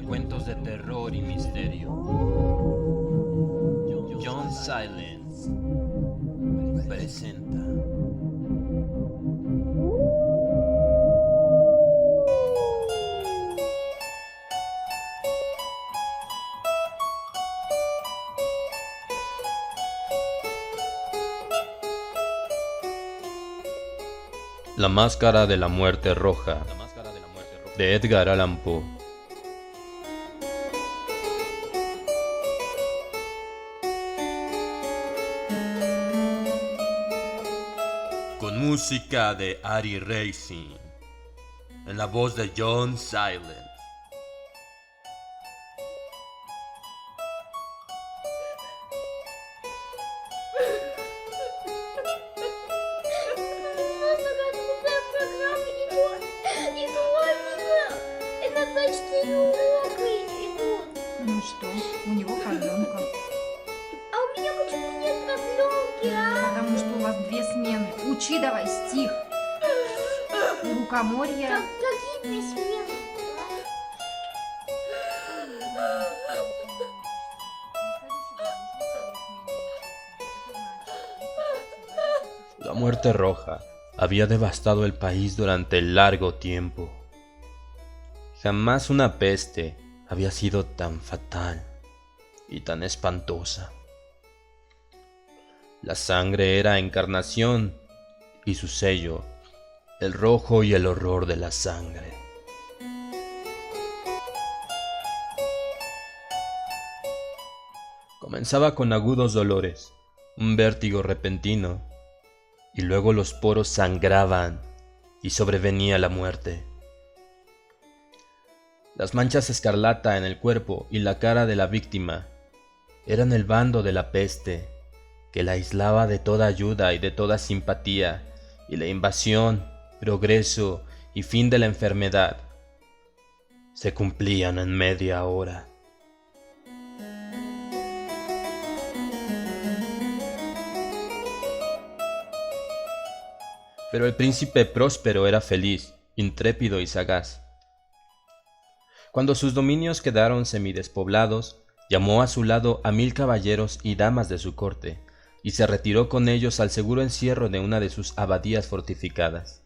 Cuentos de terror y misterio. John Silence presenta. La máscara de la muerte roja, de Edgar Allan Poe. Con música de Ari Racing, en la voz de John Silence. Ну что, у него коленка. А у меня почему нет продленки, а? Потому что у вас 2 смены. Учи давай стих. Лукоморье. Какие 2 смены? La muerte roja había devastado el país durante largo tiempo. Jamás una peste había sido tan fatal y tan espantosa. La sangre era encarnación y su sello, el rojo y el horror de la sangre. Comenzaba con agudos dolores, un vértigo repentino, y luego los poros sangraban y sobrevenía la muerte. Las manchas escarlata en el cuerpo y la cara de la víctima eran el bando de la peste que la aislaba de toda ayuda y de toda simpatía, y la invasión, progreso y fin de la enfermedad se cumplían en media hora. Pero el príncipe próspero era feliz, intrépido y sagaz. Cuando sus dominios quedaron semidespoblados, llamó a su lado a 1000 caballeros y damas de su corte, y se retiró con ellos al seguro encierro de una de sus abadías fortificadas.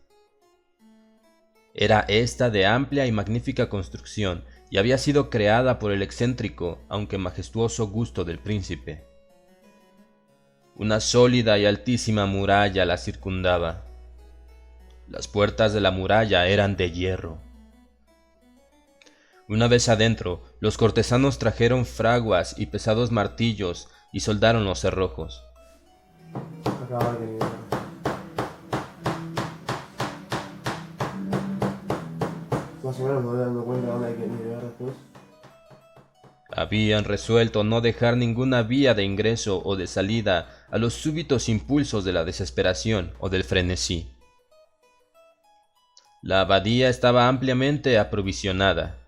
Era esta de amplia y magnífica construcción, y había sido creada por el excéntrico, aunque majestuoso gusto del príncipe. Una sólida y altísima muralla la circundaba. Las puertas de la muralla eran de hierro. Una vez adentro, los cortesanos trajeron fraguas y pesados martillos y soldaron los cerrojos. Más o menos me voy dando cuenta de dónde hay que llegar después. Habían resuelto no dejar ninguna vía de ingreso o de salida a los súbitos impulsos de la desesperación o del frenesí. La abadía estaba ampliamente aprovisionada.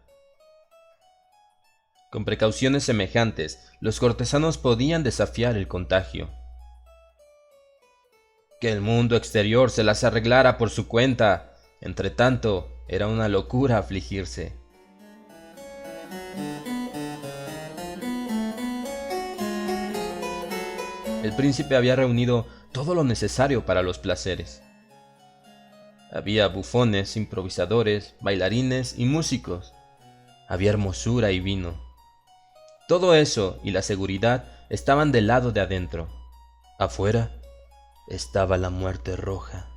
Con precauciones semejantes, los cortesanos podían desafiar el contagio. Que el mundo exterior se las arreglara por su cuenta, entretanto, era una locura afligirse. El príncipe había reunido todo lo necesario para los placeres. Había bufones, improvisadores, bailarines y músicos. Había hermosura y vino. Todo eso y la seguridad estaban del lado de adentro. Afuera estaba la muerte roja.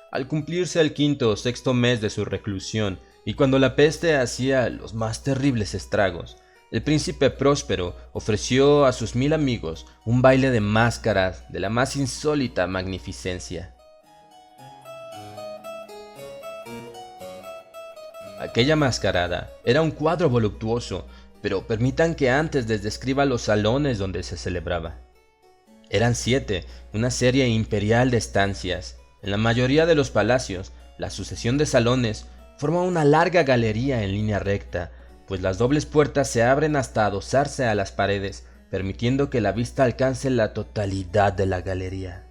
Al cumplirse el 5º o 6º mes de su reclusión, y cuando la peste hacía los más terribles estragos, el príncipe próspero ofreció a sus 1000 amigos un baile de máscaras de la más insólita magnificencia. Aquella mascarada era un cuadro voluptuoso, pero permitan que antes les describa los salones donde se celebraba. Eran 7, una serie imperial de estancias. En la mayoría de los palacios, la sucesión de salones forma una larga galería en línea recta, pues las dobles puertas se abren hasta adosarse a las paredes, permitiendo que la vista alcance la totalidad de la galería.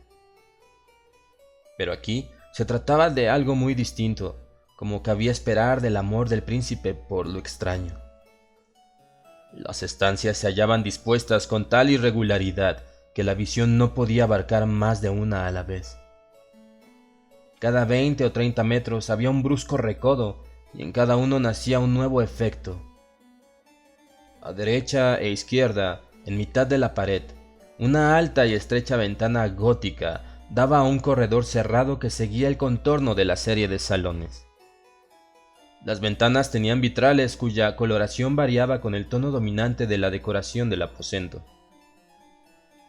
Pero aquí se trataba de algo muy distinto, como cabía esperar del amor del príncipe por lo extraño. Las estancias se hallaban dispuestas con tal irregularidad que la visión no podía abarcar más de una a la vez. Cada 20 o 30 metros había un brusco recodo y en cada uno nacía un nuevo efecto. A derecha e izquierda, en mitad de la pared, una alta y estrecha ventana gótica daba a un corredor cerrado que seguía el contorno de la serie de salones. Las ventanas tenían vitrales cuya coloración variaba con el tono dominante de la decoración del aposento.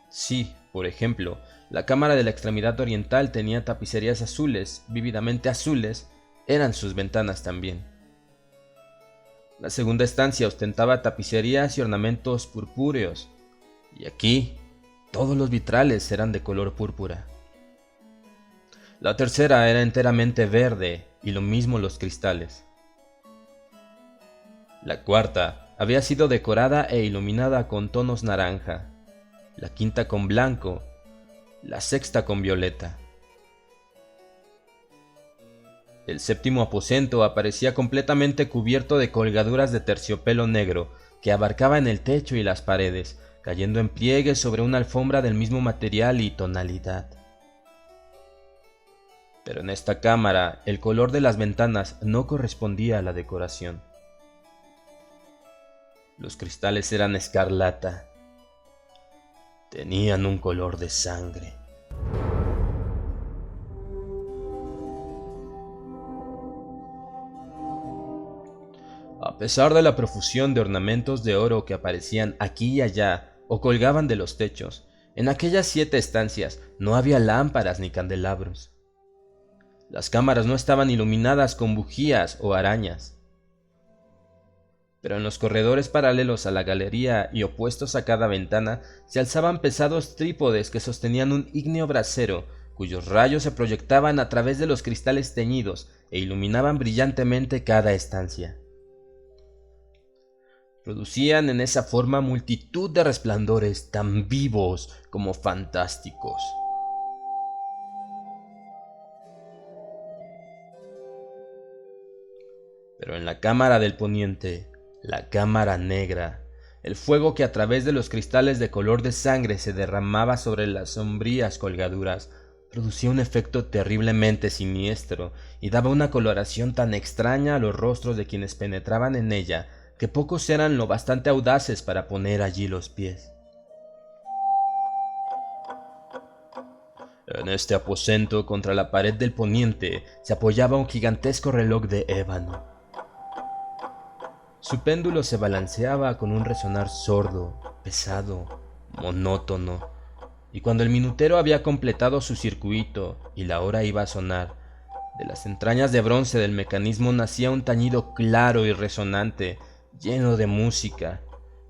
Si, por ejemplo, la cámara de la extremidad oriental tenía tapicerías azules, vívidamente azules, eran sus ventanas también. La segunda estancia ostentaba tapicerías y ornamentos purpúreos, y aquí todos los vitrales eran de color púrpura. La tercera era enteramente verde, y lo mismo los cristales. La cuarta había sido decorada e iluminada con tonos naranja, la quinta con blanco, la sexta con violeta. El séptimo aposento aparecía completamente cubierto de colgaduras de terciopelo negro que abarcaban el techo y las paredes, cayendo en pliegues sobre una alfombra del mismo material y tonalidad. Pero en esta cámara el color de las ventanas no correspondía a la decoración. Los cristales eran escarlata. Tenían un color de sangre. A pesar de la profusión de ornamentos de oro que aparecían aquí y allá o colgaban de los techos, en aquellas 7 estancias no había lámparas ni candelabros. Las cámaras no estaban iluminadas con bujías o arañas. Pero en los corredores paralelos a la galería y opuestos a cada ventana se alzaban pesados trípodes que sostenían un ígneo brasero, cuyos rayos se proyectaban a través de los cristales teñidos e iluminaban brillantemente cada estancia. Producían en esa forma multitud de resplandores tan vivos como fantásticos. Pero en la cámara del poniente, la cámara negra, el fuego que a través de los cristales de color de sangre se derramaba sobre las sombrías colgaduras, producía un efecto terriblemente siniestro y daba una coloración tan extraña a los rostros de quienes penetraban en ella que pocos eran lo bastante audaces para poner allí los pies. En este aposento, contra la pared del poniente, se apoyaba un gigantesco reloj de ébano. Su péndulo se balanceaba con un resonar sordo, pesado, monótono, y cuando el minutero había completado su circuito y la hora iba a sonar, de las entrañas de bronce del mecanismo nacía un tañido claro y resonante, lleno de música,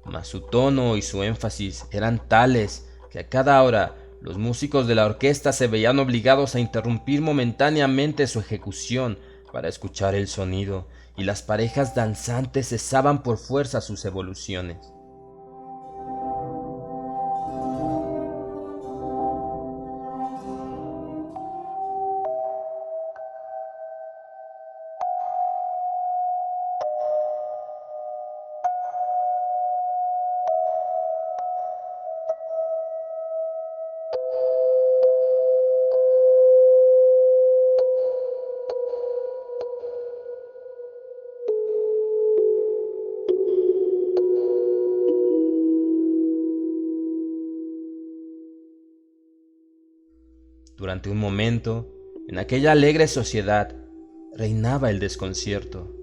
mas su tono y su énfasis eran tales que a cada hora los músicos de la orquesta se veían obligados a interrumpir momentáneamente su ejecución para escuchar el sonido, y las parejas danzantes cesaban por fuerza sus evoluciones. Durante un momento, en aquella alegre sociedad, reinaba el desconcierto,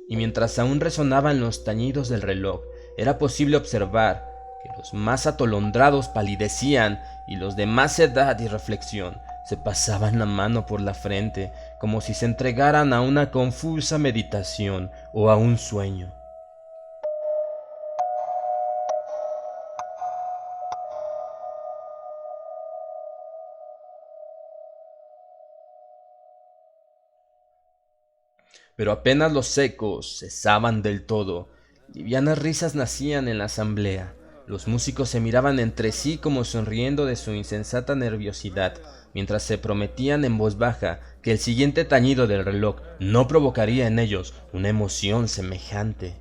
y mientras aún resonaban los tañidos del reloj, era posible observar que los más atolondrados palidecían y los de más edad y reflexión se pasaban la mano por la frente como si se entregaran a una confusa meditación o a un sueño. Pero apenas los ecos cesaban del todo Livianas risas nacían en la asamblea. Los músicos se miraban entre sí como sonriendo de su insensata nerviosidad, mientras se prometían en voz baja que el siguiente tañido del reloj no provocaría en ellos una emoción semejante.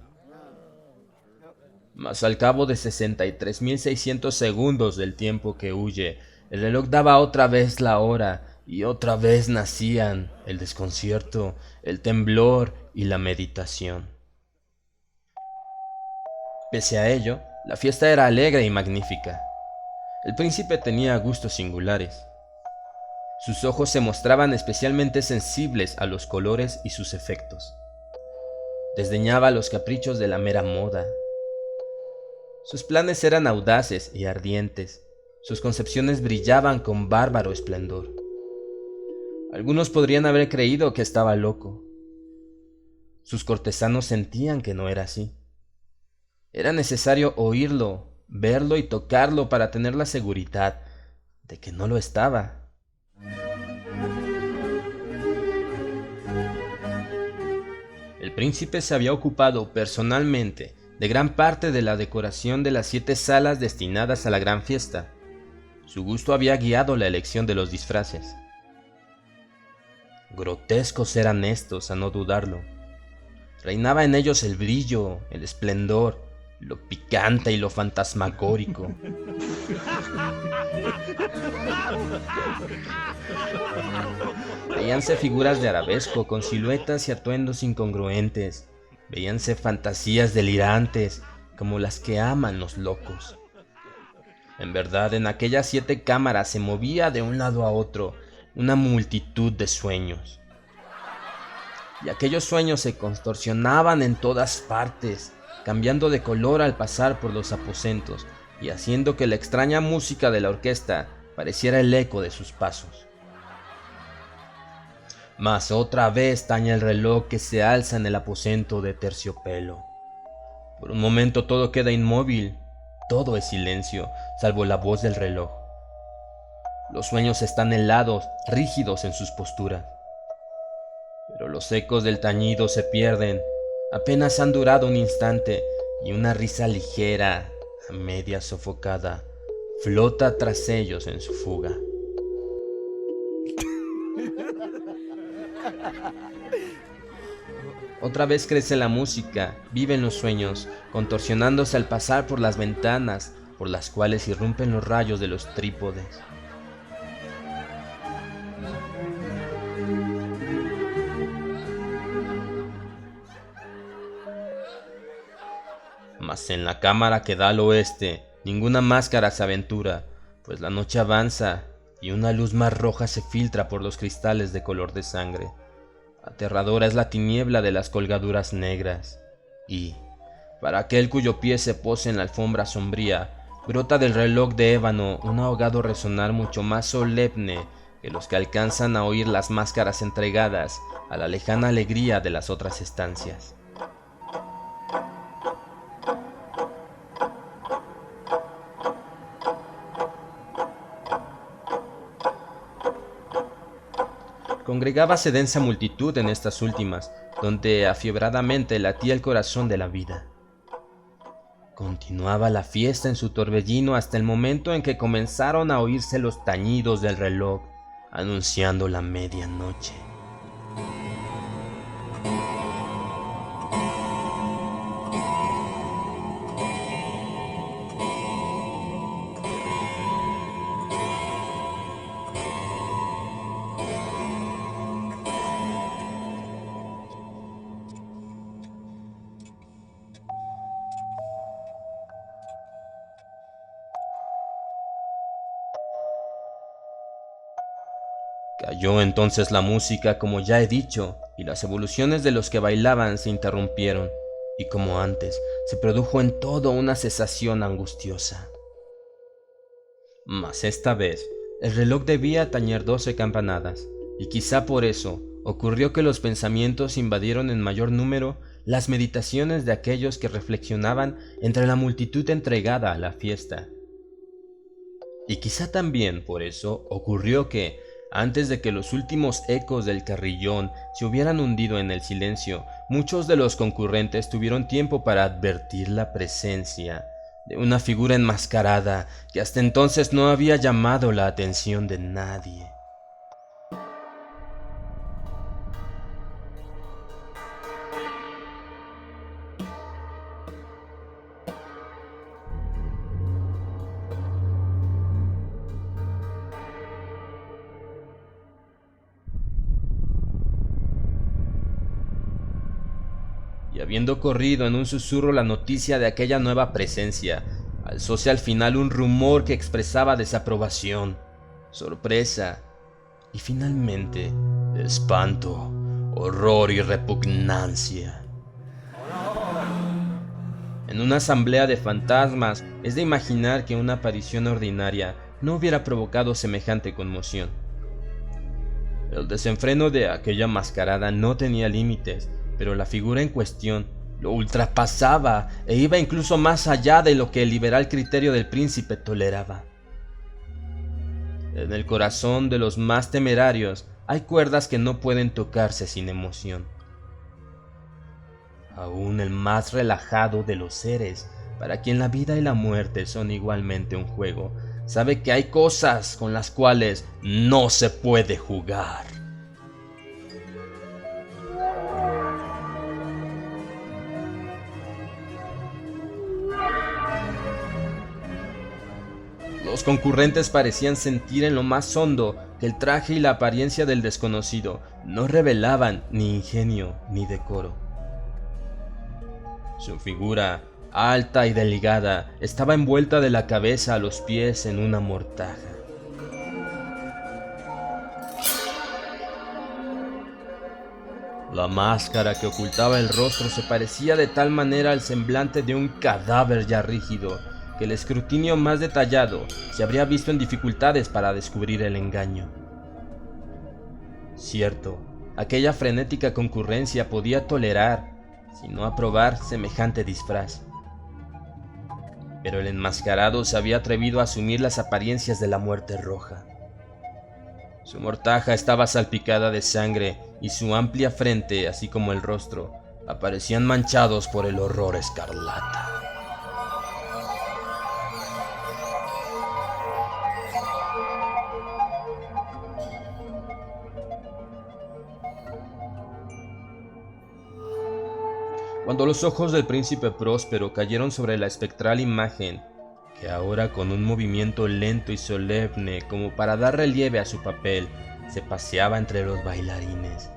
Mas al cabo de 63.600 segundos del tiempo que huye, el reloj daba otra vez la hora y otra vez nacían el desconcierto, el temblor y la meditación. Pese a ello, la fiesta era alegre y magnífica. El príncipe tenía gustos singulares. Sus ojos se mostraban especialmente sensibles a los colores y sus efectos. Desdeñaba los caprichos de la mera moda. Sus planes eran audaces y ardientes. Sus concepciones brillaban con bárbaro esplendor. Algunos podrían haber creído que estaba loco. Sus cortesanos sentían que no era así. Era necesario oírlo, verlo y tocarlo para tener la seguridad de que no lo estaba. El príncipe se había ocupado personalmente de gran parte de la decoración de las 7 salas destinadas a la gran fiesta. Su gusto había guiado la elección de los disfraces. Grotescos eran estos, a no dudarlo. Reinaba en ellos el brillo, el esplendor, lo picante y lo fantasmagórico. Veíanse figuras de arabesco con siluetas y atuendos incongruentes. Veíanse fantasías delirantes como las que aman los locos. En verdad, en aquellas 7 cámaras se movía de un lado a otro una multitud de sueños. Y aquellos sueños se contorsionaban en todas partes, cambiando de color al pasar por los aposentos y haciendo que la extraña música de la orquesta pareciera el eco de sus pasos. Mas otra vez taña el reloj que se alza en el aposento de terciopelo. Por un momento todo queda inmóvil, todo es silencio, salvo la voz del reloj. Los sueños están helados, rígidos en sus posturas. Pero los ecos del tañido se pierden, apenas han durado un instante y una risa ligera, a media sofocada, flota tras ellos en su fuga. Otra vez crece la música, viven los sueños, contorsionándose al pasar por las ventanas, por las cuales irrumpen los rayos de los trípodes. Mas en la cámara que da al oeste, ninguna máscara se aventura, pues la noche avanza y una luz más roja se filtra por los cristales de color de sangre. Aterradora es la tiniebla de las colgaduras negras, y, para aquel cuyo pie se posa en la alfombra sombría, brota del reloj de ébano un ahogado resonar mucho más solemne que los que alcanzan a oír las máscaras entregadas a la lejana alegría de las otras estancias. Congregábase densa multitud en estas últimas, donde afiebradamente latía el corazón de la vida. Continuaba la fiesta en su torbellino hasta el momento en que comenzaron a oírse los tañidos del reloj, anunciando la medianoche. Cayó entonces la música, como ya he dicho, y las evoluciones de los que bailaban se interrumpieron, y como antes, se produjo en todo una cesación angustiosa. Mas esta vez, el reloj debía tañer 12 campanadas, y quizá por eso ocurrió que los pensamientos invadieron en mayor número las meditaciones de aquellos que reflexionaban entre la multitud entregada a la fiesta. Y quizá también por eso ocurrió que, antes de que los últimos ecos del carrillón se hubieran hundido en el silencio, muchos de los concurrentes tuvieron tiempo para advertir la presencia de una figura enmascarada que hasta entonces no había llamado la atención de nadie. Y habiendo corrido en un susurro la noticia de aquella nueva presencia, alzóse al final un rumor que expresaba desaprobación, sorpresa y finalmente espanto, horror y repugnancia. En una asamblea de fantasmas es de imaginar que una aparición ordinaria no hubiera provocado semejante conmoción. El desenfreno de aquella mascarada no tenía límites, pero la figura en cuestión lo ultrapasaba e iba incluso más allá de lo que el liberal criterio del príncipe toleraba. En el corazón de los más temerarios hay cuerdas que no pueden tocarse sin emoción. Aún el más relajado de los seres, para quien la vida y la muerte son igualmente un juego, sabe que hay cosas con las cuales no se puede jugar. Los concurrentes parecían sentir en lo más hondo que el traje y la apariencia del desconocido no revelaban ni ingenio ni decoro. Su figura, alta y delgada, estaba envuelta de la cabeza a los pies en una mortaja. La máscara que ocultaba el rostro se parecía de tal manera al semblante de un cadáver ya rígido, que el escrutinio más detallado se habría visto en dificultades para descubrir el engaño. Cierto, aquella frenética concurrencia podía tolerar, si no aprobar, semejante disfraz. Pero el enmascarado se había atrevido a asumir las apariencias de la muerte roja. Su mortaja estaba salpicada de sangre y su amplia frente, así como el rostro, aparecían manchados por el horror escarlata. Cuando los ojos del príncipe Próspero cayeron sobre la espectral imagen, que ahora con un movimiento lento y solemne como para dar relieve a su papel, se paseaba entre los bailarines,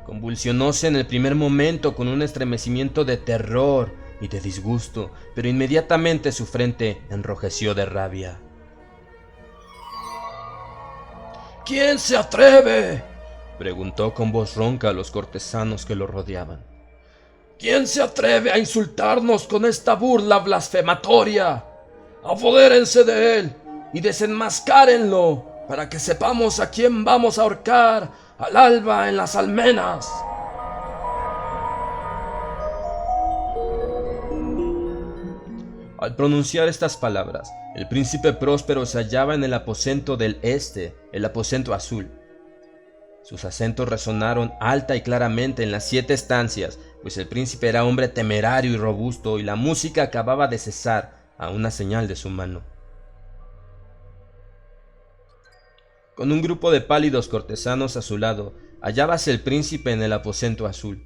convulsionóse en el primer momento con un estremecimiento de terror y de disgusto, pero inmediatamente su frente enrojeció de rabia. ¿Quién se atreve?, preguntó con voz ronca a los cortesanos que lo rodeaban. ¿Quién se atreve a insultarnos con esta burla blasfematoria? Apodérense de él y desenmascárenlo para que sepamos a quién vamos a ahorcar al alba en las almenas. Al pronunciar estas palabras, el príncipe Próspero se hallaba en el aposento del este, el aposento azul. Sus acentos resonaron alta y claramente en las 7 estancias, pues el príncipe era hombre temerario y robusto y la música acababa de cesar a una señal de su mano. Con un grupo de pálidos cortesanos a su lado, hallábase el príncipe en el aposento azul.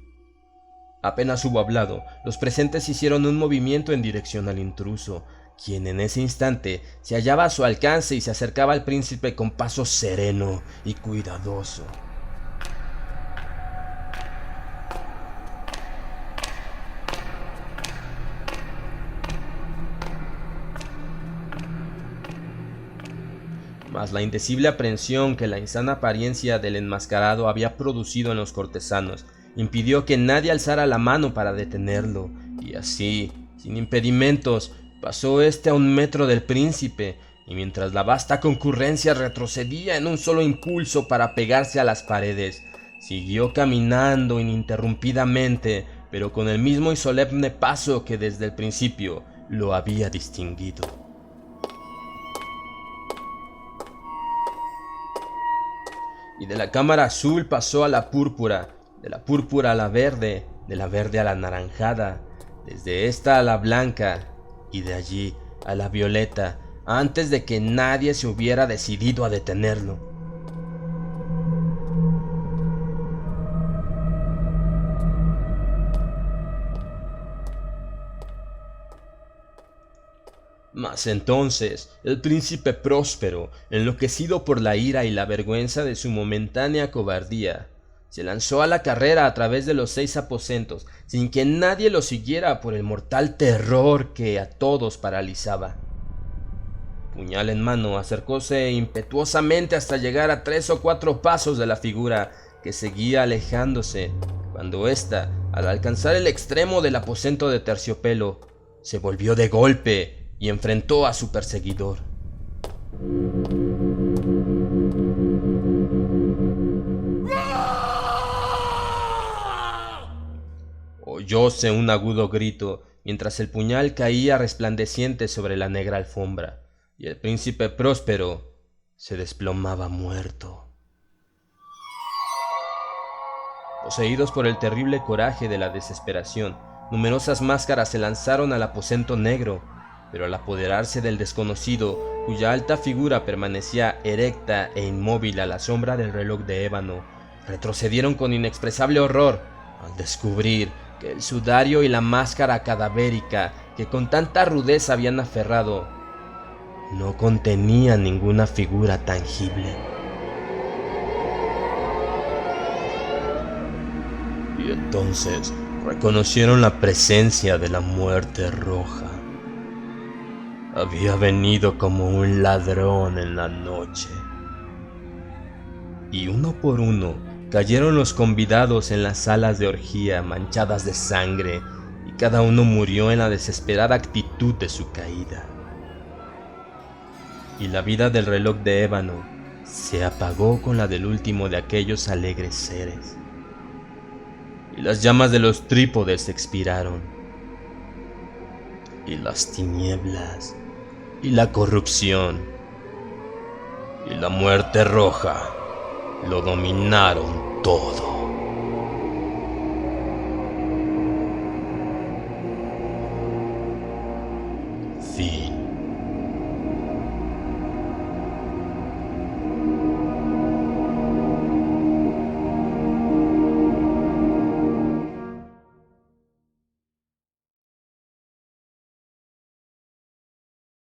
Apenas hubo hablado, los presentes hicieron un movimiento en dirección al intruso, quien en ese instante se hallaba a su alcance y se acercaba al príncipe con paso sereno y cuidadoso. Mas la indecible aprensión que la insana apariencia del enmascarado había producido en los cortesanos impidió que nadie alzara la mano para detenerlo, y así, sin impedimentos, pasó este a 1 metro del príncipe, y mientras la vasta concurrencia retrocedía en un solo impulso para pegarse a las paredes, siguió caminando ininterrumpidamente, pero con el mismo y solemne paso que desde el principio lo había distinguido. Y de la cámara azul pasó a la púrpura, de la púrpura a la verde, de la verde a la anaranjada, desde esta a la blanca y de allí a la violeta, antes de que nadie se hubiera decidido a detenerlo. Mas entonces el príncipe Próspero, enloquecido por la ira y la vergüenza de su momentánea cobardía, se lanzó a la carrera a través de los 6 aposentos, sin que nadie lo siguiera por el mortal terror que a todos paralizaba. Puñal en mano, acercóse impetuosamente hasta llegar a 3 o 4 pasos de la figura, que seguía alejándose, cuando ésta, al alcanzar el extremo del aposento de terciopelo, se volvió de golpe y enfrentó a su perseguidor. Oyóse un agudo grito mientras el puñal caía resplandeciente sobre la negra alfombra, y el príncipe Próspero se desplomaba muerto. Poseídos por el terrible coraje de la desesperación, numerosas máscaras se lanzaron al aposento negro, pero al apoderarse del desconocido, cuya alta figura permanecía erecta e inmóvil a la sombra del reloj de ébano, retrocedieron con inexpresable horror al descubrir que el sudario y la máscara cadavérica que con tanta rudeza habían aferrado no contenían ninguna figura tangible. Y entonces reconocieron la presencia de la muerte roja. Había venido como un ladrón en la noche. Y uno por uno cayeron los convidados en las salas de orgía manchadas de sangre, y cada uno murió en la desesperada actitud de su caída. Y la vida del reloj de ébano se apagó con la del último de aquellos alegres seres. Y las llamas de los trípodes expiraron. Y las tinieblas y la corrupción y la muerte roja lo dominaron todo.